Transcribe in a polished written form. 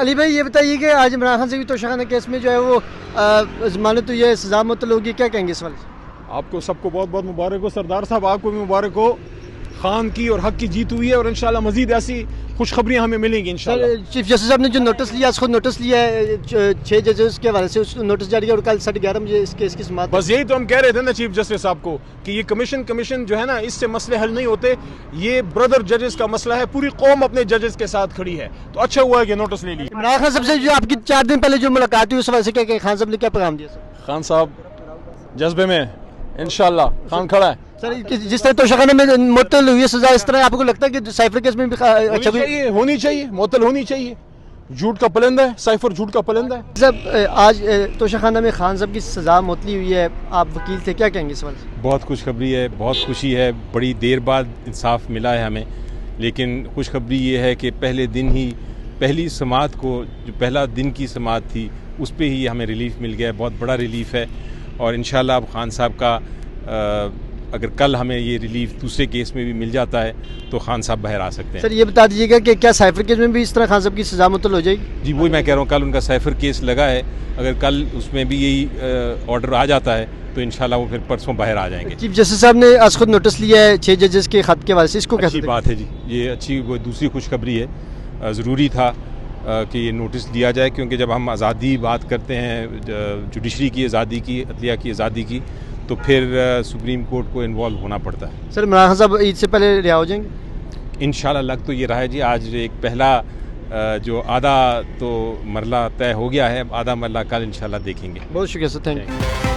علی بھائی یہ بتائیے کہ آج عمران خان سے بھی توشہ کیس میں جو ہے وہ ضمانت ہوئی ہے، سزا معطل ہوگی، کیا کہیں گے اس والے سے؟ آپ کو سب کو بہت بہت مبارک ہو سردار صاحب، آپ کو بھی مبارک ہو. خان کی اور حق کی جیت ہوئی ہے اور انشاءاللہ مزید ایسی خوشخبریاں ہمیں ملیں گی انشاءاللہ. چیف جسٹس صاحب نے جو نوٹس لیا، اس کو نوٹس لیا ہے 6 ججز کے حوالے سے، اس کو نوٹس جاری کیا اور کل 11:30 بجے اس کیس کی سماعت. بس یہی تو ہم کہہ رہے تھے نا چیف جسٹس صاحب کو کہ یہ کمیشن جو ہے نا، اس سے مسئلے حل نہیں ہوتے. یہ بردر ججز کا مسئلہ ہے، پوری قوم اپنے ججز کے ساتھ کھڑی ہے، تو اچھا ہوا ہے کہ نوٹس لے لی. عمران خان صاحب سے جو آپ کی 4 دن پہلے جو ملاقات ہوئی اس حوالے سے کیا کہ خان صاحب نے کیا پیغام دیا؟ خان صاحب جذبے میں انشاءاللہ خان کھڑا ہے. سر جس طرح توشہ میں معطل ہوئی ہے سزا، اس طرح آپ کو لگتا ہے کہ سائفر کیس میں بھی ہونی چاہیے معطل ہونی چاہیے. جھوٹ کا پلندہ ہے سائفر، جھوٹ کا پلندہ ہے. صاحب آج توشہ خانہ میں خان صاحب کی سزا معطلی ہوئی ہے، آپ وکیل تھے، کیا کہیں گے اس والے سے؟ بہت خوشخبری ہے، بہت خوشی ہے، بڑی دیر بعد انصاف ملا ہے ہمیں. لیکن خوشخبری یہ ہے کہ پہلے دن ہی پہلی سماعت کو، جو پہلا دن کی سماعت تھی، اس پہ ہی ہمیں ریلیف مل گیا ہے. بہت بڑا ریلیف ہے اور انشاءاللہ اب خان صاحب کا اگر کل ہمیں یہ ریلیف دوسرے کیس میں بھی مل جاتا ہے تو خان صاحب باہر آ سکتے ہیں. سر یہ بتا دیجیے گا کہ کیا سائفر کیس میں بھی اس طرح خان صاحب کی سزا معطل ہو جائے گی؟ جی وہی میں کہہ رہا ہوں، کل ان کا سائفر کیس لگا ہے، اگر کل اس میں بھی یہی آرڈر آ جاتا ہے تو انشاءاللہ وہ پھر پرسوں باہر آ جائیں گے. چیف جسٹس صاحب نے آج خود نوٹس لیا ہے 6 ججز کے خط کے حوالے سے، اس کو اچھی بات ہے جی، یہ اچھی وہ دوسری خوشخبری ہے. ضروری تھا کہ یہ نوٹس دیا جائے، کیونکہ جب ہم آزادی بات کرتے ہیں، جوڈیشری کی آزادی کی، عدلیہ کی آزادی کی، تو پھر سپریم کورٹ کو انوالو ہونا پڑتا ہے. سر عمران خان صاحب عید سے پہلے رہا ہو جائیں گے انشاءاللہ. لگ تو یہ رہا ہے جی، آج ایک پہلا جو آدھا تو مرلہ طے ہو گیا ہے، آدھا مرلہ کل انشاءاللہ دیکھیں گے. بہت شکریہ سر، تھینک یو.